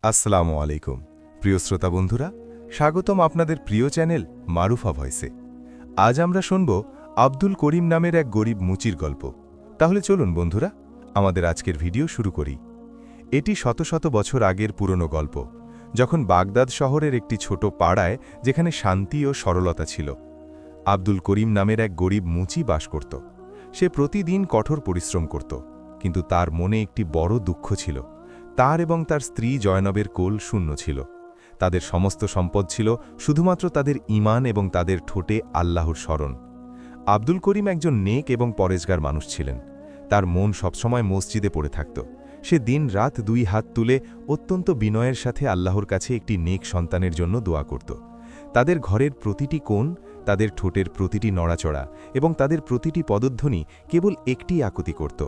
আসসালামু আলাইকুম প্রিয় শ্রোতা বন্ধুরা, স্বাগতম আপনাদের প্রিয় চ্যানেল মারুফা ভয়েসে। আজ আমরা শুনব আব্দুল করিম নামের এক গরিব মুচির গল্প। তাহলে চলুন বন্ধুরা, আমাদের আজকের ভিডিও শুরু করি। এটি শত শত বছর আগের পুরনো গল্প, যখন বাগদাদ শহরের একটি ছোট পাড়ায়, যেখানে শান্তি ও সরলতা ছিল, আব্দুল করিম নামের এক গরিব মুচি বাস করত। সে প্রতিদিন কঠোর পরিশ্রম করত, কিন্তু তার মনে একটি বড় দুঃখ ছিল। তার এবং তার স্ত্রী জয়নবের কোল শূন্য ছিল। তাদের সমস্ত সম্পদ ছিল শুধুমাত্র তাদের ঈমান এবং তাদের ঠোঁটে আল্লাহর স্মরণ। আব্দুল করিম একজন নেক এবং পরেজগার মানুষ ছিলেন। তার মন সবসময় মসজিদে পড়ে থাকত। সে দিন রাত দুই হাত তুলে অত্যন্ত বিনয়ের সাথে আল্লাহর কাছে একটি নেক সন্তানের জন্য দোয়া করত। তাদের ঘরের প্রতিটি কোণ, তাদের ঠোঁটের প্রতিটি নড়াচড়া এবং তাদের প্রতিটি পদধ্বনি কেবল একটি আকুতি করত,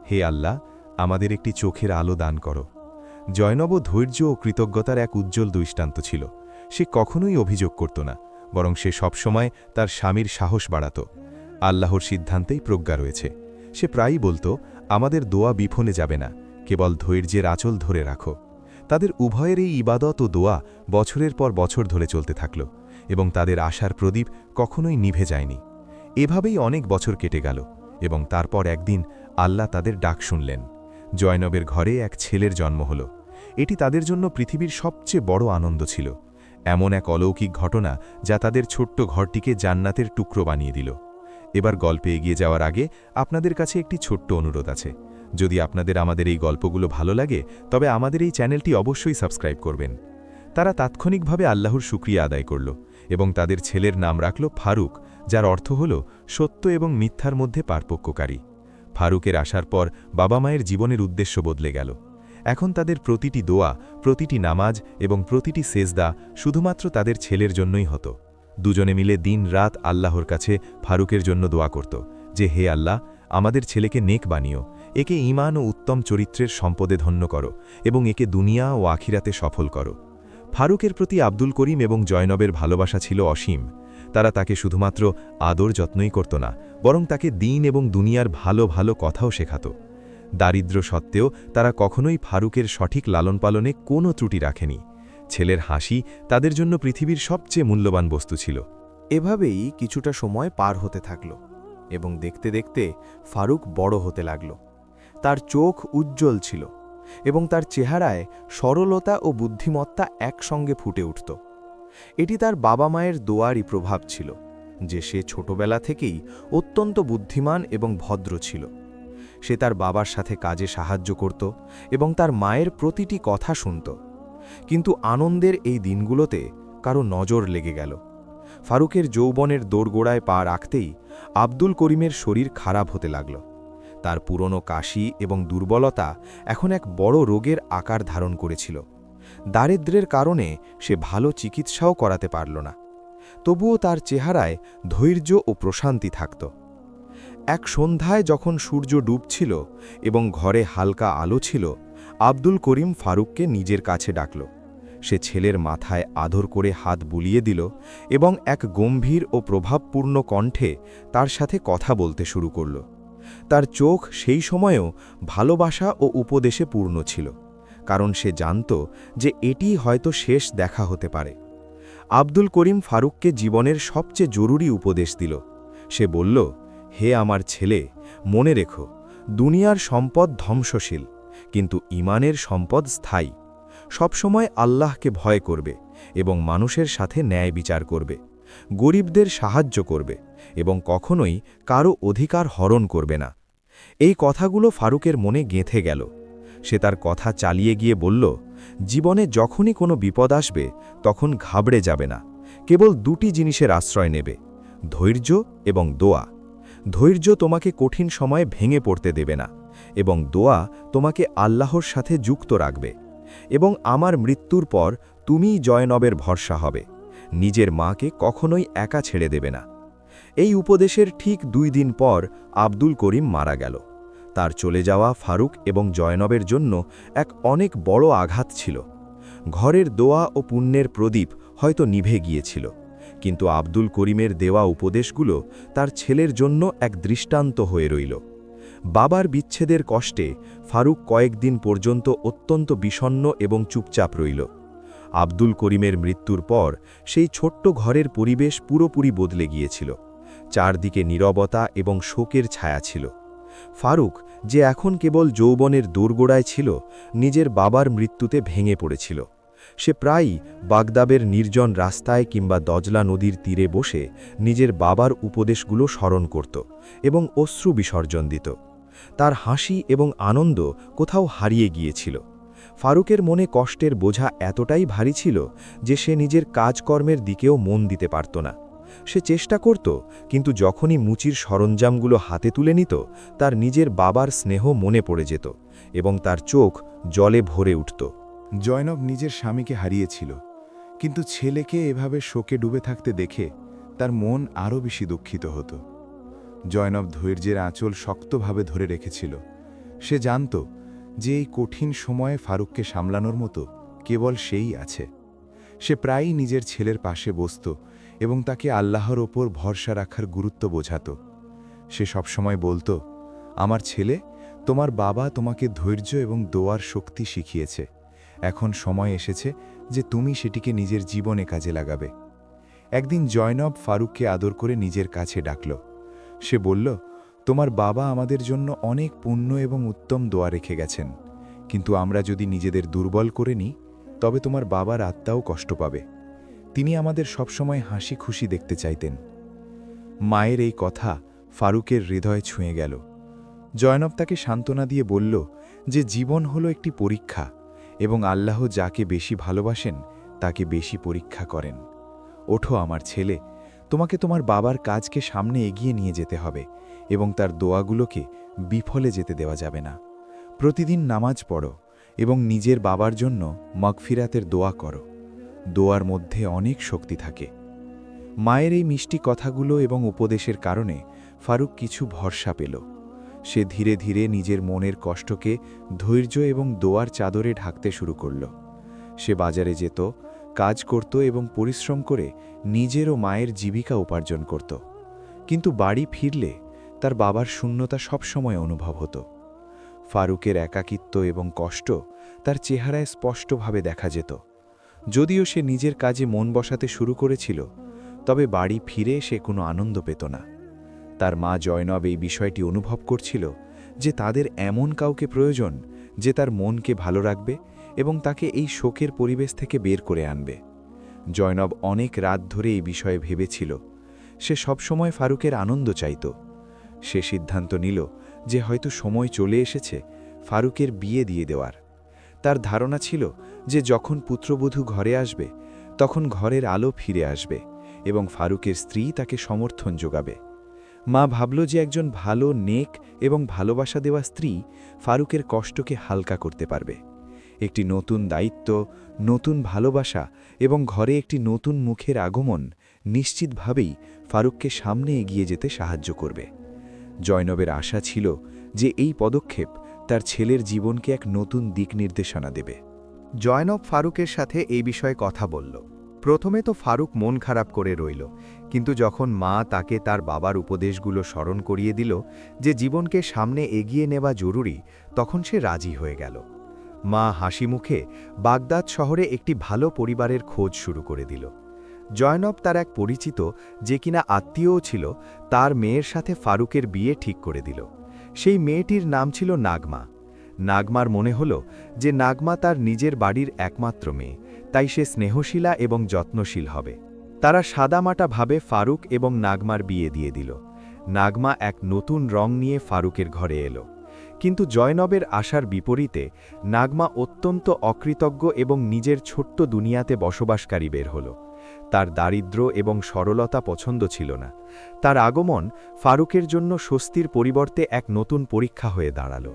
হে আল্লাহ, আমাদের একটি চোখের আলো দান করো। জয়নব ধৈর্য ও কৃতজ্ঞতার এক উজ্জ্বল দৃষ্টান্ত ছিল। সে কখনোই অভিযোগ করত না, বরং সে সবসময় তার স্বামীর সাহস বাড়াত। আল্লাহর সিদ্ধান্তেই প্রজ্ঞা রয়েছে। সে প্রায়ই বলত, আমাদের দোয়া বিফলে যাবে না, কেবল ধৈর্যের আঁচল ধরে রাখো। তাদের উভয়ের এই ইবাদত ও দোয়া বছরের পর বছর ধরে চলতে থাকল, এবং তাদের আশার প্রদীপ কখনোই নিভে যায়নি। এভাবেই অনেক বছর কেটে গেল, এবং তারপর একদিন আল্লাহ তাদের ডাক শুনলেন। জয়নবের ঘরে এক ছেলের জন্ম হল। এটি তাদের জন্য পৃথিবীর সবচেয়ে বড় আনন্দ ছিল। এমন এক অলৌকিক ঘটনা যা তাদের ছোট্ট ঘরটিকে জান্নাতের টুকরো বানিয়ে দিল। এবার গল্পে এগিয়ে যাওয়ার আগে আপনাদের কাছে একটি ছোট্ট অনুরোধ আছে। যদি আপনাদের আমাদের এই গল্পগুলো ভালো লাগে, তবে আমাদের এই চ্যানেলটি অবশ্যই সাবস্ক্রাইব করবেন। তারা তাৎক্ষণিকভাবে আল্লাহর শুকরিয়া আদায় করল এবং তাদের ছেলের নাম রাখল ফারুক, যার অর্থ হল সত্য এবং মিথ্যার মধ্যে পার্থক্যকারী। ফারুকের আসার পর বাবা মায়ের জীবনের উদ্দেশ্য বদলে গেল। এখন তাদের প্রতিটি দোয়া, প্রতিটি নামাজ এবং প্রতিটি সেজদা শুধুমাত্র তাদের ছেলের জন্যই হতো। দুজনে মিলে দিন রাত আল্লাহর কাছে ফারুকের জন্য দোয়া করত যে, হে আল্লাহ, আমাদের ছেলেকে নেক বানিও, একে ঈমান ও উত্তম চরিত্রের সম্পদে ধন্য করো এবং একে দুনিয়া ও আখিরাতে সফল করো। ফারুকের প্রতি আব্দুল করিম এবং জয়নবের ভালোবাসা ছিল অসীম। তারা তাকে শুধুমাত্র আদর যত্নই করত না, বরং তাকে দিন এবং দুনিয়ার ভালো ভালো কথাও শেখাত। দারিদ্র্য সত্ত্বেও তারা কখনোই ফারুকের সঠিক লালনপালনে কোনো ত্রুটি রাখেনি। ছেলের হাসি তাদের জন্য পৃথিবীর সবচেয়ে মূল্যবান বস্তু ছিল। এভাবেই কিছুটা সময় পার হতে থাকল, এবং দেখতে দেখতে ফারুক বড় হতে লাগল। তার চোখ উজ্জ্বল ছিল, এবং তার চেহারায় সরলতা ও বুদ্ধিমত্তা একসঙ্গে ফুটে উঠত। এটি তার বাবা মায়ের দোয়ারই প্রভাব ছিল যে সে ছোটবেলা থেকেই অত্যন্ত বুদ্ধিমান এবং ভদ্র ছিল। সে তার বাবার সাথে কাজে সাহায্য করত এবং তার মায়ের প্রতিটি কথা শুনত। কিন্তু আনন্দের এই দিনগুলোতে কারো নজর লেগে গেল। ফারুকের যৌবনের দোরগোড়ায় পা রাখতেই আব্দুল করিমের শরীর খারাপ হতে লাগল। তার পুরনো কাশি এবং দুর্বলতা এখন এক বড় রোগের আকার ধারণ করেছিল। দারিদ্র্যের কারণে সে ভালো চিকিৎসাও করাতে পারল না। তবুও তার চেহারায় ধৈর্য ও প্রশান্তি থাকত। এক সন্ধ্যায় যখন সূর্য ডুবছিল এবং ঘরে হালকা আলো ছিল, আব্দুল করিম ফারুককে নিজের কাছে ডাকল। সে ছেলের মাথায় আদর করে হাত বুলিয়ে দিল এবং এক গম্ভীর ও প্রভাবপূর্ণ কণ্ঠে তার সাথে কথা বলতে শুরু করল। তার চোখ সেই সময়েও ভালোবাসা ও উপদেশে পূর্ণ ছিল, কারণ সে জানত যে এটি হয়তো শেষ দেখা হতে পারে। আব্দুল করিম ফারুককে জীবনের সবচেয়ে জরুরি উপদেশ দিল। সে বলল, হে আমার ছেলে, মনে রেখো, দুনিয়ার সম্পদ ধ্বংসশীল, কিন্তু ঈমানের সম্পদ স্থায়ী। সবসময় আল্লাহকে ভয় করবে এবং মানুষের সাথে ন্যায় বিচার করবে, গরিবদের সাহায্য করবে এবং কখনোই কারো অধিকার হরণ করবে না। এই কথাগুলো ফারুকের মনে গেঁথে গেল। সে তার কথা চালিয়ে গিয়ে বলল, জীবনে যখনই কোনো বিপদ আসবে তখন ঘাবড়ে যাবে না, কেবল দুটি জিনিসের আশ্রয় নেবে, ধৈর্য এবং দোয়া। ধৈর্য তোমাকে কঠিন সময়ে ভেঙে পড়তে দেবে না, এবং দোয়া তোমাকে আল্লাহর সাথে যুক্ত রাখবে। এবং আমার মৃত্যুর পর তুমিই জয়নবের ভরসা হবে। নিজের মাকে কখনোই একা ছেড়ে দেবে না। এই উপদেশের ঠিক 2 দিন পর আব্দুল করিম মারা গেল। তার চলে যাওয়া ফারুক এবং জয়নবের জন্য এক অনেক বড় আঘাত ছিল। ঘরের দোয়া ও পুণ্যের প্রদীপ হয়তো নিভে গিয়েছিল, কিন্তু আব্দুল করিমের দেওয়া উপদেশগুলো তার ছেলের জন্য এক দৃষ্টান্ত হয়ে রইল। বাবার বিচ্ছেদের কষ্টে ফারুক কয়েকদিন পর্যন্ত অত্যন্ত বিষণ্ণ এবং চুপচাপ রইল। আব্দুল করিমের মৃত্যুর পর সেই ছোট্ট ঘরের পরিবেশ পুরোপুরি বদলে গিয়েছিল। চারদিকে নীরবতা এবং শোকের ছায়া ছিল। ফারুক, যে এখন কেবল যৌবনের দোরগোড়ায় ছিল, নিজের বাবার মৃত্যুতে ভেঙে পড়েছিল। সে প্রায়ই বাগদাবের নির্জন রাস্তায় কিংবা দজলা নদীর তীরে বসে নিজের বাবার উপদেশগুলো স্মরণ করত এবং অশ্রু বিসর্জন দিত। তার হাসি এবং আনন্দ কোথাও হারিয়ে গিয়েছিল। ফারুকের মনে কষ্টের বোঝা এতটাই ভারী ছিল যে সে নিজের কাজকর্মের দিকেও মন দিতে পারত না। সে চেষ্টা করত, কিন্তু যখনই মুচির সরঞ্জামগুলো হাতে তুলে নিত, তার নিজের বাবার স্নেহ মনে পড়ে যেত এবং তার চোখ জলে ভরে উঠত। জয়নব নিজের স্বামীকে হারিয়েছিল, কিন্তু ছেলেকে এভাবে শোকে ডুবে থাকতে দেখে তার মন আরও বেশি দুঃখিত হতো। জয়নব ধৈর্যের আঁচল শক্তভাবে ধরে রেখেছিল। সে জানত যে এই কঠিন সময়ে ফারুককে সামলানোর মতো কেবল সেই আছে। সে প্রায়ই নিজের ছেলের পাশে বসত এবং তাকে আল্লাহর ওপর ভরসা রাখার গুরুত্ব বোঝাত। সে সবসময় বলতো, আমার ছেলে, তোমার বাবা তোমাকে ধৈর্য এবং দোয়ার শক্তি শিখিয়েছে। এখন সময় এসেছে যে তুমি সেটিকে নিজের জীবনে কাজে লাগাবে। একদিন জয়নব ফারুককে আদর করে নিজের কাছে ডাকল। সে বলল, তোমার বাবা আমাদের জন্য অনেক পুণ্য এবং উত্তম দোয়া রেখে গেছেন, কিন্তু আমরা যদি নিজেদের দুর্বল করে নিই তবে তোমার বাবার আত্মাও কষ্ট পাবে। তিনি আমাদের সবসময় হাসি খুশি দেখতে চাইতেন। মায়ের এই কথা ফারুকের হৃদয় ছুঁয়ে গেল। জয়নব তাকে সান্ত্বনা দিয়ে বলল যে জীবন হলো একটি পরীক্ষা এবং আল্লাহ যাকে বেশি ভালোবাসেন তাকে বেশি পরীক্ষা করেন। ওঠো আমার ছেলে, তোমাকে তোমার বাবার কাজকে সামনে এগিয়ে নিয়ে যেতে হবে এবং তার দোয়াগুলোকে বিফলে যেতে দেওয়া যাবে না। প্রতিদিন নামাজ পড়ো এবং নিজের বাবার জন্য মাগফিরাতের দোয়া করো। দোয়ার মধ্যে অনেক শক্তি থাকে। মায়ের এই মিষ্টি কথাগুলো এবং উপদেশের কারণে ফারুক কিছু ভরসা পেল। সে ধীরে ধীরে নিজের মনের কষ্টকে ধৈর্য এবং দোয়ার চাদরে ঢাকতে শুরু করল। সে বাজারে যেত, কাজ করত এবং পরিশ্রম করে নিজের ও মায়ের জীবিকা উপার্জন করত। কিন্তু বাড়ি ফিরলে তার বাবার শূন্যতা সবসময় অনুভব হতো। ফারুকের একাকিত্ব এবং কষ্ট তার চেহারায় স্পষ্টভাবে দেখা যেত। যদিও সে নিজের কাজে মন বসাতে শুরু করেছিল, তবে বাড়ি ফিরে সে কোনো আনন্দ পেত না। তার মা জয়নব এই বিষয়টি অনুভব করছিল যে তাদের এমন কাউকে প্রয়োজন যে তার মনকে ভালো রাখবে এবং তাকে এই শোকের পরিবেশ থেকে বের করে আনবে। জয়নব অনেক রাত ধরে এই বিষয়ে ভেবেছিল। সে সবসময় ফারুকের আনন্দ চাইত। সে সিদ্ধান্ত নিল যে হয়তো সময় চলে এসেছে ফারুকের বিয়ে দিয়ে দেওয়ার। তার ধারণা ছিল যে যখন পুত্রবধূ ঘরে আসবে তখন ঘরের আলো ফিরে আসবে এবং ফারুকের স্ত্রী তাকে সমর্থন যোগাবে। মা ভাবল যে একজন ভালো, নেক এবং ভালোবাসা দেওয়া স্ত্রী ফারুকের কষ্টকে হালকা করতে পারবে। একটি নতুন দায়িত্ব, নতুন ভালোবাসা এবং ঘরে একটি নতুন মুখের আগমন নিশ্চিতভাবেই ফারুককে সামনে এগিয়ে যেতে সাহায্য করবে। জয়নবের আশা ছিল যে এই পদক্ষেপ তার ছেলের জীবনকে এক নতুন দিক নির্দেশনা দেবে। জয়নব ফারুকের সাথে এই বিষয়ে কথা বলল। প্রথমে তো ফারুক মন খারাপ করে রইল, কিন্তু যখন মা তাকে তার বাবার উপদেশগুলো স্মরণ করিয়ে দিল যে জীবনকে সামনে এগিয়ে নেওয়া জরুরি, তখন সে রাজি হয়ে গেল। মা হাসি মুখে বাগদাদ শহরে একটি ভালো পরিবারের খোঁজ শুরু করে দিল। জয়নব তার এক পরিচিত, যে কিনা আত্মীয়ও ছিল, তার মেয়ের সাথে ফারুকের বিয়ে ঠিক করে দিল। সেই মেয়েটির নাম ছিল নাগমা। নাগমার মনে হল যে নাগমা তার নিজের বাড়ির একমাত্র মেয়ে, তাই সে স্নেহশীলা এবং যত্নশীল হবে। তারা সাদামাটাভাবে ফারুক এবং নাগমার বিয়ে দিয়ে দিল। নাগমা এক নতুন রং নিয়ে ফারুকের ঘরে এলো, কিন্তু জয়নবের আশার বিপরীতে নাগমা অত্যন্ত অকৃতজ্ঞ এবং নিজের ছোট্ট দুনিয়াতে বসবাসকারী বের হল। তার দারিদ্র্য এবং সরলতা পছন্দ ছিল না। তার আগমন ফারুকের জন্য স্বস্তির পরিবর্তে এক নতুন পরীক্ষা হয়ে দাঁড়াল।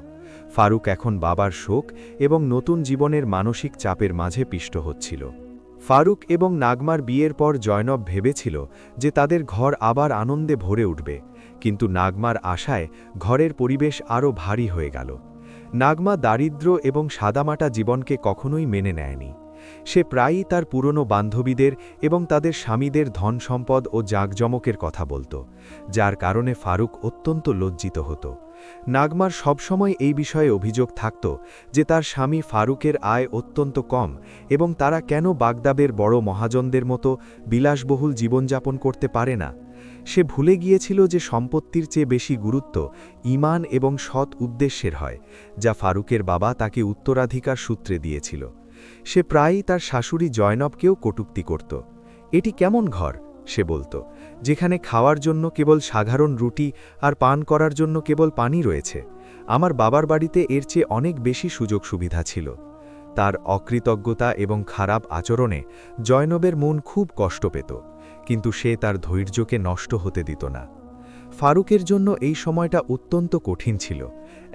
ফারুক এখন বাবার শোক এবং নতুন জীবনের মানসিক চাপের মাঝে পিষ্ট হচ্ছিল। ফারুক এবং নাগমার বিয়ের পর জয়নব ভেবেছিল যে তাদের ঘর আবার আনন্দে ভরে উঠবে, কিন্তু নাগমার আশায় ঘরের পরিবেশ আরও ভারী হয়ে গেল। নাগমা দারিদ্র্য এবং সাদামাটা জীবনকে কখনোই মেনে নেয়নি। সে প্রায়ই তার পুরনো বান্ধবীদের এবং তাদের স্বামীদের ধন সম্পদ ও জাঁকজমকের কথা বলত, যার কারণে ফারুক অত্যন্ত লজ্জিত হতো। নাগমার সবসময় এই বিষয়ে অভিযোগ থাকত যে তার স্বামী ফারুকের আয় অত্যন্ত কম এবং তারা কেন বাগদাদের বড় মহাজনদের মতো বিলাসবহুল জীবনযাপন করতে পারে না। সে ভুলে গিয়েছিল যে সম্পত্তির চেয়ে বেশি গুরুত্ব ঈমান এবং সৎ উদ্দেশ্যের হয়, যা ফারুকের বাবা তাকে উত্তরাধিকার সূত্রে দিয়েছিল। সে প্রায়ই তার শাশুড়ি জয়নবকেও কটূক্তি করত। এটি কেমন ঘর, সে বলত, যেখানে খাওয়ার জন্য কেবল সাধারণ রুটি আর পান করার জন্য কেবল পানি রয়েছে। আমার বাবার বাড়িতে এর চেয়ে অনেক বেশি সুযোগ সুবিধা ছিল। তার অকৃতজ্ঞতা এবং খারাপ আচরণে জয়নবের মন খুব কষ্ট পেত, কিন্তু সে তার ধৈর্যকে নষ্ট হতে দিত না। ফারুকের জন্য এই সময়টা অত্যন্ত কঠিন ছিল।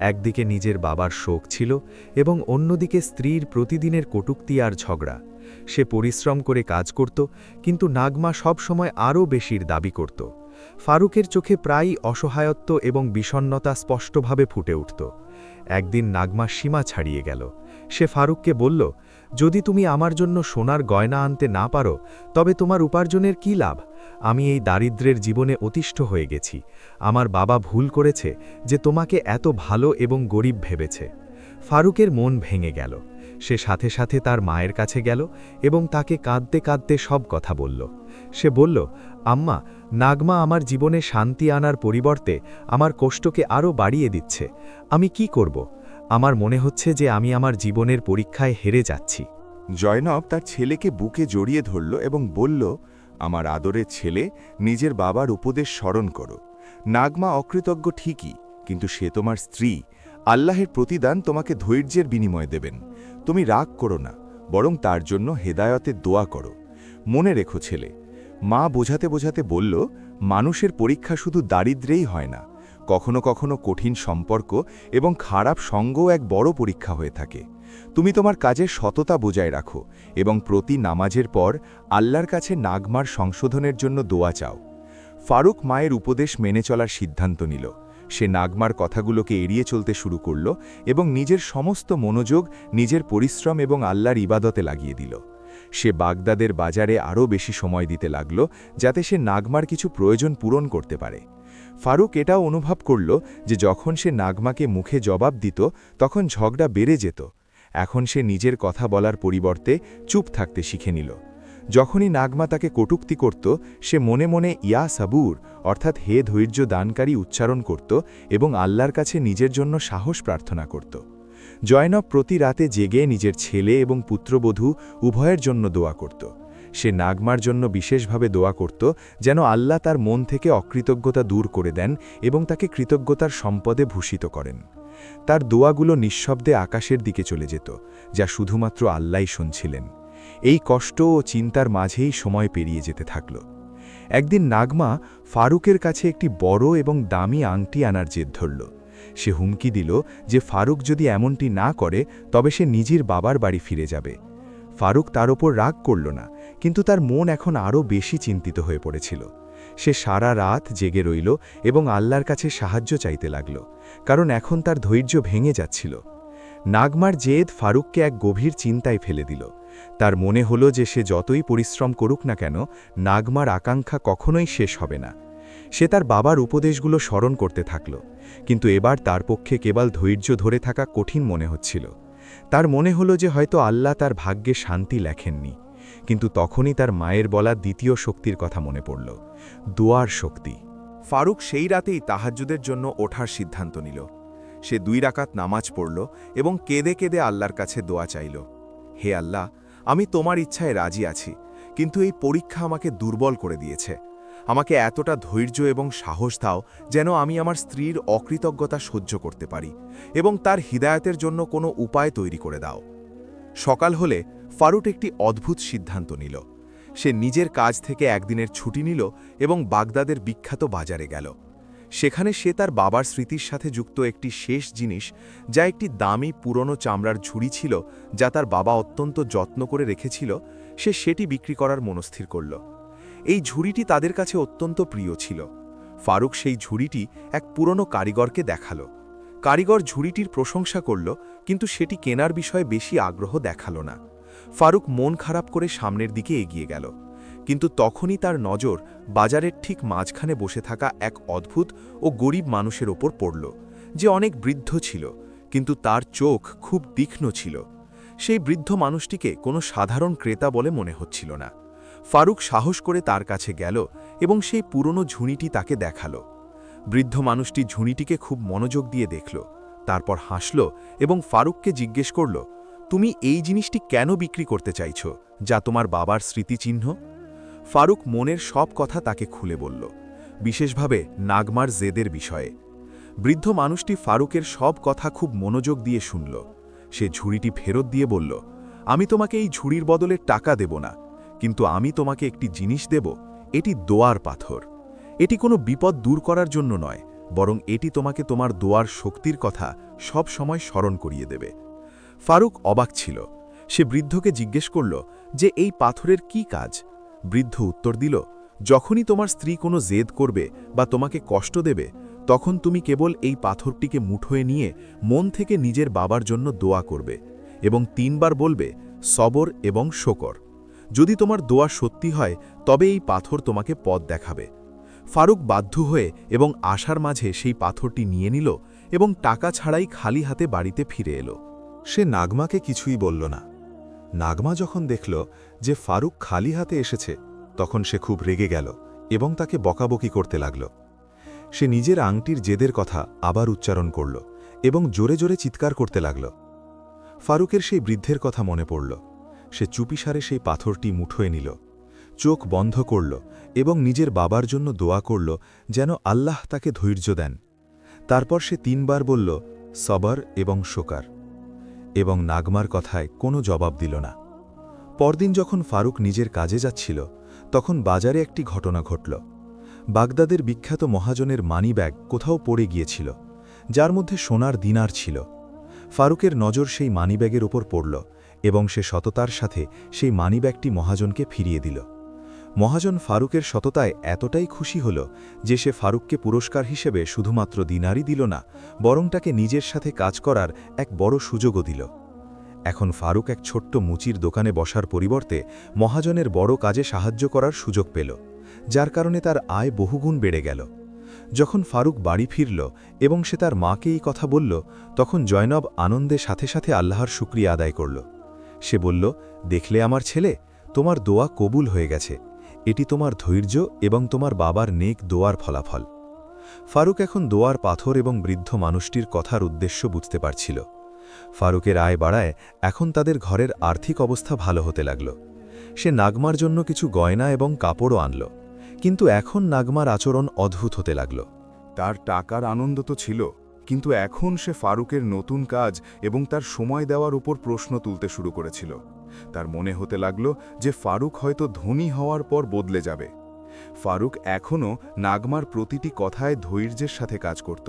একদিকে নিজের বাবার শোক ছিল এবং অন্যদিকে স্ত্রীর প্রতিদিনের কটূক্তি আর ঝগড়া। সে পরিশ্রম করে কাজ করত, কিন্তু নাগমা সব সময় আরও বেশির দাবি করত। ফারুকের চোখে প্রায়ই অসহায়ত্ব এবং বিষণ্ণতা স্পষ্টভাবে ফুটে উঠত। একদিন নাগমা সীমা ছাড়িয়ে গেল। সে ফারুককে বলল, যদি তুমি আমার জন্য সোনার গয়না আনতে না পারো তবে তোমার উপার্জনের কী লাভ? আমি এই দারিদ্র্যের জীবনে অতিষ্ঠ হয়ে গেছি। আমার বাবা ভুল করেছে যে তোমাকে এত ভালো এবং গরিব ভেবেছে। ফারুকের মন ভেঙে গেল। সে সাথে সাথে তার মায়ের কাছে গেল এবং তাকে কাঁদতে কাঁদতে সব কথা বলল। সে বলল, আম্মা, নাগমা আমার জীবনে শান্তি আনার পরিবর্তে আমার কষ্টকে আরও বাড়িয়ে দিচ্ছে। আমি কি করব? আমার মনে হচ্ছে যে আমি আমার জীবনের পরীক্ষায় হেরে যাচ্ছি। জয়নব তার ছেলেকে বুকে জড়িয়ে ধরল এবং বলল, আমার আদরের ছেলে, নিজের বাবার উপদেশ স্মরণ করো। নাগমা অকৃতজ্ঞ ঠিকই, কিন্তু সে তোমার স্ত্রী। আল্লাহের প্রতিদান তোমাকে ধৈর্যের বিনিময়ে দেবেন। তুমি রাগ করো না, বরং তার জন্য হেদায়তের দোয়া করো। মনে রেখো ছেলে। মা বোঝাতে বোঝাতে বলল, মানুষের পরীক্ষা শুধু দারিদ্র্যেই হয় না, কখনো কখনো কঠিন সম্পর্ক এবং খারাপ সঙ্গও এক বড় পরীক্ষা হয়ে থাকে। তুমি তোমার কাজের সততা বজায় রাখো এবং প্রতি নামাজের পর আল্লাহর কাছে নাগমার সংশোধনের জন্য দোয়া চাও। ফারুক মায়ের উপদেশ মেনে চলার সিদ্ধান্ত নিল। সে নাগমার কথাগুলোকে এড়িয়ে চলতে শুরু করল এবং নিজের সমস্ত মনোযোগ নিজের পরিশ্রম এবং আল্লাহর ইবাদতে লাগিয়ে দিল। সে বাগদাদের বাজারে আরও বেশি সময় দিতে লাগল, যাতে সে নাগমার কিছু প্রয়োজন পূরণ করতে পারে। ফারুক এটাও অনুভব করল যে যখন সে নাগমাকে মুখে জবাব দিত তখন ঝগড়া বেড়ে যেত। এখন সে নিজের কথা বলার পরিবর্তে চুপ থাকতে শিখে নিল। যখনই নাগমা তাকে কটূক্তি করত, সে মনে মনে ইয়া সাবুর অর্থাৎ হে ধৈর্য দানকারী উচ্চারণ করত এবং আল্লাহর কাছে নিজের জন্য সাহস প্রার্থনা করত। জয়নব প্রতি রাতে জেগে নিজের ছেলে এবং পুত্রবধূ উভয়ের জন্য দোয়া করত। সে নাগমার জন্য বিশেষভাবে দোয়া করত যেন আল্লাহ তার মন থেকে অকৃতজ্ঞতা দূর করে দেন এবং তাকে কৃতজ্ঞতার সম্পদে ভূষিত করেন। তার দোয়াগুলো নিঃশব্দে আকাশের দিকে চলে যেত, যা শুধুমাত্র আল্লাহই শুনছিলেন। এই কষ্ট ও চিন্তার মাঝেই সময় পেরিয়ে যেতে থাকল। একদিন নাগমা ফারুকের কাছে একটি বড় এবং দামি আংটি আনার জেদ ধরল। সে হুমকি দিল যে ফারুক যদি এমনটি না করে তবে সে নিজের বাবার বাড়ি ফিরে যাবে। ফারুক তার ওপর রাগ করল না, কিন্তু তার মন এখন আরও বেশি চিন্তিত হয়ে পড়েছিল। সে সারা রাত জেগে রইল এবং আল্লাহর কাছে সাহায্য চাইতে লাগল, কারণ এখন তার ধৈর্য ভেঙে যাচ্ছিল। নাগমার জেদ ফারুককে এক গভীর চিন্তায় ফেলে দিল। তার মনে হলো যে সে যতই পরিশ্রম করুক না কেন, নাগমার আকাঙ্ক্ষা কখনোই শেষ হবে না। সে তার বাবার উপদেশগুলো স্মরণ করতে থাকল, কিন্তু এবার তার পক্ষে কেবল ধৈর্য ধরে থাকা কঠিন মনে হচ্ছিল। তার মনে হলো যে হয়তো আল্লাহ তার ভাগ্যে শান্তি লেখেননি। কিন্তু তখনই তার মায়ের বলা দ্বিতীয় শক্তির কথা মনে পড়ল, দোয়ার শক্তি। ফারুক সেই রাতেই তাহাজ্জুদের জন্য ওঠার সিদ্ধান্ত নিল। সে 2 রাকাত নামাজ পড়ল এবং কেঁদে কেঁদে আল্লাহর কাছে দোয়া চাইল। হে আল্লাহ, আমি তোমার ইচ্ছায় রাজি আছি, কিন্তু এই পরীক্ষা আমাকে দুর্বল করে দিয়েছে। আমাকে এতটা ধৈর্য এবং সাহস দাও যেন আমি আমার স্ত্রীর অকৃতজ্ঞতা সহ্য করতে পারি এবং তার হিদায়াতের জন্য কোনো উপায় তৈরি করে দাও। সকাল হলে ফারুক একটি অদ্ভুত সিদ্ধান্ত নিল। সে নিজের কাজ থেকে একদিনের ছুটি নিল এবং বাগদাদের বিখ্যাত বাজারে গেল। সেখানে সে তার বাবার স্মৃতির সাথে যুক্ত একটি শেষ জিনিস, যা একটি দামি পুরনো চামড়ার ঝুড়ি ছিল যা তার বাবা অত্যন্ত যত্ন করে রেখেছিল, সে সেটি বিক্রি করার মনস্থির করল। এই ঝুড়িটি তাদের কাছে অত্যন্ত প্রিয় ছিল। ফারুক সেই ঝুড়িটি এক পুরনো কারিগরকে দেখালো। কারিগর ঝুড়িটির প্রশংসা করল, কিন্তু সেটি কেনার বিষয়ে বেশি আগ্রহ দেখালো না। ফারুক মন খারাপ করে সামনের দিকে এগিয়ে গেল, কিন্তু তখনই তার নজর বাজারের ঠিক মাঝখানে বসে থাকা এক অদ্ভুত ও গরিব মানুষের ওপর পড়ল, যে অনেক বৃদ্ধ ছিল, কিন্তু তার চোখ খুব তীক্ষ্ণ ছিল। সেই বৃদ্ধ মানুষটিকে কোনো সাধারণ ক্রেতা বলে মনে হচ্ছিল না। ফারুক সাহস করে তার কাছে গেল এবং সেই পুরনো ঝুড়িটি তাকে দেখালো। বৃদ্ধ মানুষটি ঝুড়িটিকে খুব মনোযোগ দিয়ে দেখল, তারপর হাসল এবং ফারুককে জিজ্ঞেস করল, তুমি এই জিনিসটি কেন বিক্রি করতে চাইছ, যা তোমার বাবার স্মৃতিচিহ্ন? ফারুক মনের সব কথা তাকে খুলে বলল, বিশেষভাবে নাগমার জেদের বিষয়ে। বৃদ্ধ মানুষটি ফারুকের সব কথা খুব মনোযোগ দিয়ে শুনল। সে ঝুড়িটি ফেরত দিয়ে বলল, আমি তোমাকে এই ঝুড়ির বদলে টাকা দেব না, কিন্তু আমি তোমাকে একটি জিনিস দেব। এটি দোয়ার পাথর। এটি কোনো বিপদ দূর করার জন্য নয়, বরং এটি তোমাকে তোমার দোয়ার শক্তির কথা সব সময় স্মরণ করিয়ে দেবে। ফারুক অবাক ছিল। সে বৃদ্ধকে জিজ্ঞেস করল যে এই পাথরের কি কাজ। বৃদ্ধ উত্তর দিল, যখনই তোমার স্ত্রী কোনো জেদ করবে বা তোমাকে কষ্ট দেবে, তখন তুমি কেবল এই পাথরটিকে মুঠোয় নিয়ে মন থেকে নিজের বাবার জন্য দোয়া করবে এবং 3 বার বলবে, সবর এবং শকর। যদি তোমার দোয়া সত্যি হয়, তবে এই পাথর তোমাকে পথ দেখাবে। ফারুক বাধ্য হয়ে এবং আশার মাঝে সেই পাথরটি নিয়ে নিল এবং টাকা ছাড়াই খালি হাতে বাড়িতে ফিরে এলো। সে নাগমাকে কিছুই বলল না। নাগমা যখন দেখল যে ফারুক খালি হাতে এসেছে, তখন সে খুব রেগে গেল এবং তাকে বকাবকি করতে লাগল। সে নিজের আংটির জেদের কথা আবার উচ্চারণ করল এবং জোরে জোরে চিৎকার করতে লাগল। ফারুকের সেই বৃদ্ধের কথা মনে পড়ল। সে চুপিসারে সেই পাথরটি মুঠোয় নিল, চোখ বন্ধ করল এবং নিজের বাবার জন্য দোয়া করল যেন আল্লাহ তাকে ধৈর্য দেন। তারপর সে 3 বার বলল, সবর এবং শোকার, এবং নাগমার কথায় কোনো জবাব দিল না। পরদিন যখন ফারুক নিজের কাজে যাচ্ছিল, তখন বাজারে একটি ঘটনা ঘটল। বাগদাদের বিখ্যাত মহাজনের মানি ব্যাগ কোথাও পড়ে গিয়েছিল, যার মধ্যে সোনার দিনার ছিল। ফারুকের নজর সেই মানিব্যাগের ওপর পড়ল এবং সে সততার সাথে সেই মানিব্যাগটি মহাজনকে ফিরিয়ে দিল। মহাজন ফারুকের সততায় এতটাই খুশি হল যে সে ফারুককে পুরস্কার হিসেবে শুধুমাত্র দিনারই দিল না, বরং তাকে নিজের সাথে কাজ করার এক বড় সুযোগও দিল। এখন ফারুক এক ছোট্ট মুচির দোকানে বসার পরিবর্তে মহাজনের বড় কাজে সাহায্য করার সুযোগ পেল, যার কারণে তার আয় বহুগুণ বেড়ে গেল। যখন ফারুক বাড়ি ফিরল এবং সে তার মাকে এই কথা বলল, তখন জয়নব আনন্দে সাথে সাথে আল্লাহর শুকরিয়া আদায় করল। সে বলল, দেখলে আমার ছেলে, তোমার দোয়া কবুল হয়ে গেছে। এটি তোমার ধৈর্য এবং তোমার বাবার নেক দোয়ার ফলাফল। ফারুক এখন দোয়ার পাথর এবং বৃদ্ধ মানুষটির কথার উদ্দেশ্য বুঝতে পারছিল। ফারুকের আয় বাড়ায় এখন তাদের ঘরের আর্থিক অবস্থা ভালো হতে লাগল। সে নাগমার জন্য কিছু গয়না এবং কাপড়ও আনল, কিন্তু এখন নাগমার আচরণ অদ্ভুত হতে লাগল। তার টাকার আনন্দ তো ছিল, কিন্তু এখন সে ফারুকের নতুন কাজ এবং তার সময় দেওয়ার উপর প্রশ্ন তুলতে শুরু করেছিল। তার মনে হতে লাগল যে ফারুক হয়তো ধনী হওয়ার পর বদলে যাবে। ফারুক এখনও নাগমার প্রতিটি কথায় ধৈর্যের সাথে কাজ করত।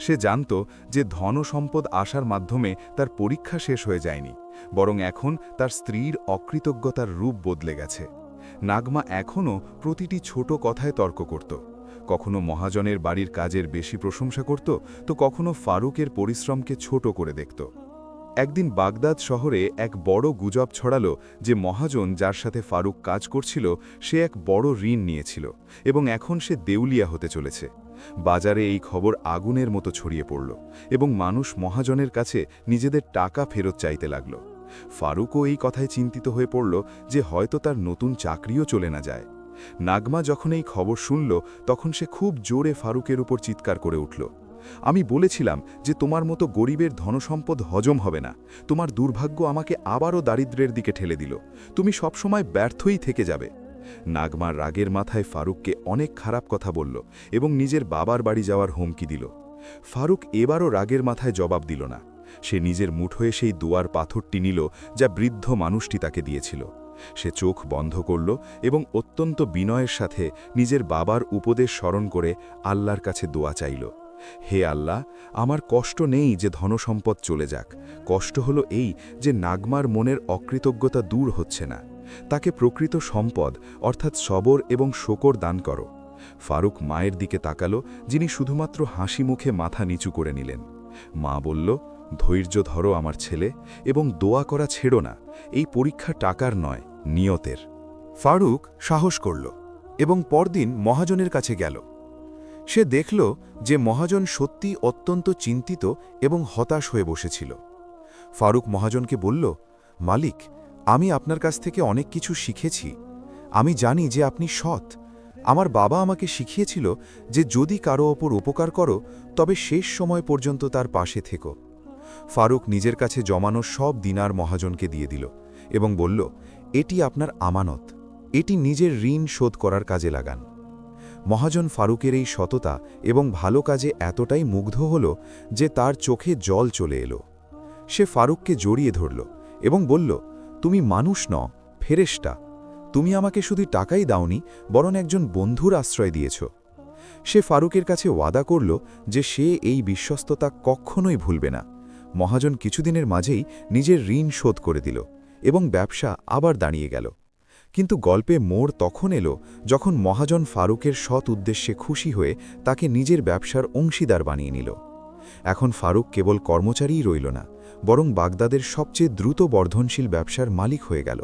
সে জানত যে ধন সম্পদ আসার মাধ্যমে তার পরীক্ষা শেষ হয়ে যায়নি, বরং এখন তার স্ত্রীর অকৃতজ্ঞতার রূপ বদলে গেছে। নাগমা এখনও প্রতিটি ছোট কথায় তর্ক করত। কখনো মহাজনের বাড়ির কাজের বেশি প্রশংসা করত, তো কখনো ফারুকের পরিশ্রমকে ছোট করে দেখত। একদিন বাগদাদ শহরে এক বড় গুজব ছড়ালো যে মহাজন যার সাথে ফারুক কাজ করছিল সে এক বড় ঋণ নিয়েছিল এবং এখন সে দেউলিয়া হতে চলেছে। বাজারে এই খবর আগুনের মতো ছড়িয়ে পড়ল এবং মানুষ মহাজনের কাছে নিজেদের টাকা ফেরত চাইতে লাগল। ফারুকও এই কথায় চিন্তিত হয়ে পড়ল যে হয়তো তার নতুন চাকরিও চলে না যায়। নাগমা যখন এই খবর শুনল, তখন সে খুব জোরে ফারুকের উপর চিৎকার করে উঠল, আমি বলেছিলাম যে তোমার মতো গরিবের ধনসম্পদ হজম হবে না। তোমার দুর্ভাগ্য আমাকে আবারও দারিদ্র্যের দিকে ঠেলে দিল। তুমি সবসময় ব্যর্থই থেকে যাবে। নাগমার রাগের মাথায় ফারুককে অনেক খারাপ কথা বলল এবং নিজের বাবার বাড়ি যাওয়ার হুমকি দিল। ফারুক এবারও রাগের মাথায় জবাব দিল না। সে নিজের মুঠোয় সেই দোয়ার পাথরটি নিল যা বৃদ্ধ মানুষটি তাকে দিয়েছিল। সে চোখ বন্ধ করল এবং অত্যন্ত বিনয়ের সাথে নিজের বাবার উপদেশ স্মরণ করে আল্লাহর কাছে দোয়া চাইল, হে আল্লাহ, আমার কষ্ট নেই যে ধনসম্পদ চলে যাক, কষ্ট হলো এই যে নাগমার মনের অকৃতজ্ঞতা দূর হচ্ছে না। তাকে প্রকৃত সম্পদ অর্থাৎ সবর এবং শকর দান করো। ফারুক মায়ের দিকে তাকালো, যিনি শুধুমাত্র হাসি মুখে মাথা নিচু করে নিলেন। মা বলল, ধৈর্য ধরো আমার ছেলে, এবং দোয়া করা ছেড়ো না। এই পরীক্ষা টাকার নয়, নিয়তের। ফারুক সাহস করল এবং পরদিন মহাজনের কাছে গেল। সে দেখল যে মহাজন সত্যি অত্যন্ত চিন্তিত এবং হতাশ হয়ে বসেছিল। ফারুক মহাজনকে বলল, মালিক, আমি আপনার কাছ থেকে অনেক কিছু শিখেছি। আমি জানি যে আপনি সৎ। আমার বাবা আমাকে শিখিয়েছিল যে যদি কারো ওপর উপকার করো তবে শেষ সময় পর্যন্ত তার পাশে থেকো। ফারুক নিজের কাছে জমানো সব দিনার মহাজনকে দিয়ে দিল এবং বলল, এটি আপনার আমানত, এটি নিজের ঋণ শোধ করার কাজে লাগান। মহাজন ফারুকের এই সততা এবং ভালো কাজে এতটাই মুগ্ধ হল যে তার চোখে জল চলে এলো। সে ফারুককে জড়িয়ে ধরল এবং বলল, তুমি মানুষ নও, ফেরেশতা। তুমি আমাকে শুধু টাকাই দাওনি, বরং একজন বন্ধুর আশ্রয় দিয়েছ। সে ফারুকের কাছে ওয়াদা করল যে সে এই বিশ্বস্ততা কখনোই ভুলবে না। মহাজন কিছুদিনের মাঝেই নিজের ঋণ শোধ করে দিল এবং ব্যবসা আবার দাঁড়িয়ে গেল। কিন্তু গল্পে মোড় তখন এলো যখন মহাজন ফারুকের সৎ উদ্দেশ্যে খুশি হয়ে তাকে নিজের ব্যবসার অংশীদার বানিয়ে নিল। এখন ফারুক কেবল কর্মচারীই রইল না, বরং বাগদাদের সবচেয়ে দ্রুত বর্ধনশীল ব্যবসার মালিক হয়ে গেল।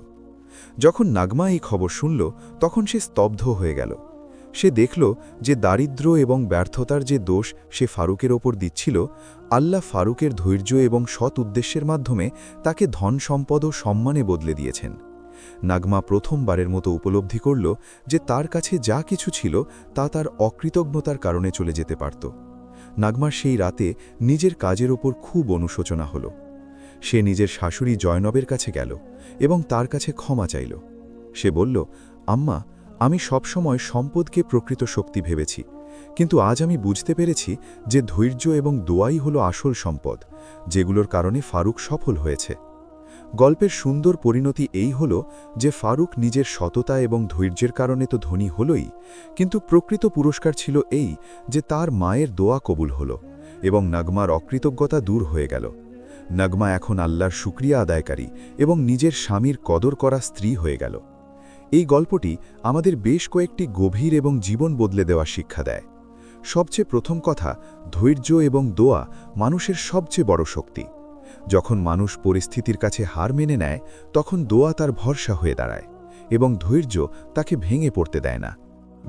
যখন নাগমা এই খবর শুনল তখন সে স্তব্ধ হয়ে গেল। সে দেখল যে দারিদ্র্য এবং ব্যর্থতার যে দোষ সে ফারুকের ওপর দিচ্ছিল, আল্লাহ ফারুকের ধৈর্য এবং সৎ উদ্দেশ্যের মাধ্যমে তাকে ধন সম্পদ ও সম্মানে বদলে দিয়েছেন। নাগমা প্রথমবারের মতো উপলব্ধি করল যে তার কাছে যা কিছু ছিল তা তার অকৃতজ্ঞতার কারণে চলে যেতে পারত। নাগমার সেই রাতে নিজের কাজের ওপর খুব অনুশোচনা হল। সে নিজের শাশুড়ি জয়নবের কাছে গেল এবং তার কাছে ক্ষমা চাইল। সে বলল, আম্মা, আমি সবসময় সম্পদকে প্রকৃত শক্তি ভেবেছি, কিন্তু আজ আমি বুঝতে পেরেছি যে ধৈর্য এবং দোয়াই হল আসল সম্পদ, যেগুলোর কারণে ফারুক সফল হয়েছে। গল্পের সুন্দর পরিণতি এই হল যে ফারুক নিজের সততা এবং ধৈর্যের কারণে তো ধনী হলই, কিন্তু প্রকৃত পুরস্কার ছিল এই যে তার মায়ের দোয়া কবুল হল এবং নাগমার অকৃতজ্ঞতা দূর হয়ে গেল। নাগমা এখন আল্লাহর শুকরিয়া আদায়কারী এবং নিজের স্বামীর কদর করা স্ত্রী হয়ে গেল। এই গল্পটি আমাদের বেশ কয়েকটি গভীর এবং জীবন বদলে দেওয়া শিক্ষা দেয়। সবচেয়ে প্রথম কথা, ধৈর্য এবং দোয়া মানুষের সবচেয়ে বড় শক্তি। যখন মানুষ পরিস্থিতির কাছে হার মেনে নেয় তখন দোয়া তার ভরসা হয়ে দাঁড়ায় এবং ধৈর্য তাকে ভেঙে পড়তে দেয় না।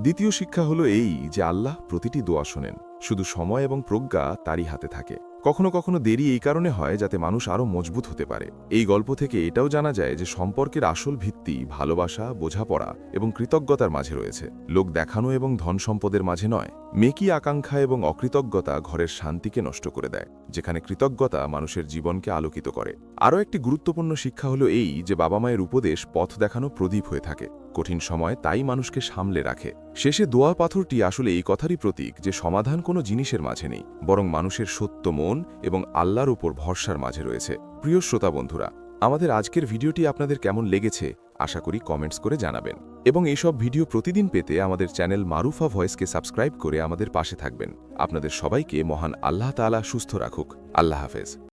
দ্বিতীয় শিক্ষা হলো এই যে আল্লাহ প্রতিটি দোয়া শোনেন, শুধু সময় এবং প্রজ্ঞা তারই হাতে থাকে। কখনো কখনো দেরি এই কারণে হয় যাতে মানুষ আরও মজবুত হতে পারে। এই গল্প থেকে এটাও জানা যায় যে সম্পর্কের আসল ভিত্তি ভালোবাসা, বোঝাপড়া এবং কৃতজ্ঞতার মাঝে রয়েছে, লোক দেখানো এবং ধন সম্পদের মাঝে নয়। মেকি আকাঙ্ক্ষা এবং অকৃতজ্ঞতা ঘরের শান্তিকে নষ্ট করে দেয়, যেখানে কৃতজ্ঞতা মানুষের জীবনকে আলোকিত করে। আরও একটি গুরুত্বপূর্ণ শিক্ষা হলো এই যে বাবা মায়ের উপদেশ পথ দেখানো প্রদীপ হয়ে থাকে, কঠিন সময় তাই মানুষকে সামলে রাখে। শেষে দোয়া পাথরটি আসলে এই কথারই প্রতীক যে সমাধান কোনো জিনিসের মাঝে নেই, বরং মানুষের সত্য মন এবং আল্লাহর উপর ভরসার মাঝে রয়েছে। প্রিয় শ্রোতা বন্ধুরা, আমাদের আজকের ভিডিওটি আপনাদের কেমন লেগেছে আশা করি কমেন্টস করে জানাবেন, এবং এইসব ভিডিও প্রতিদিন পেতে আমাদের চ্যানেল মারুফা ভয়েসকে সাবস্ক্রাইব করে আমাদের পাশে থাকবেন। আপনাদের সবাইকে মহান আল্লাহ তাআলা সুস্থ রাখুক। আল্লাহ হাফেজ।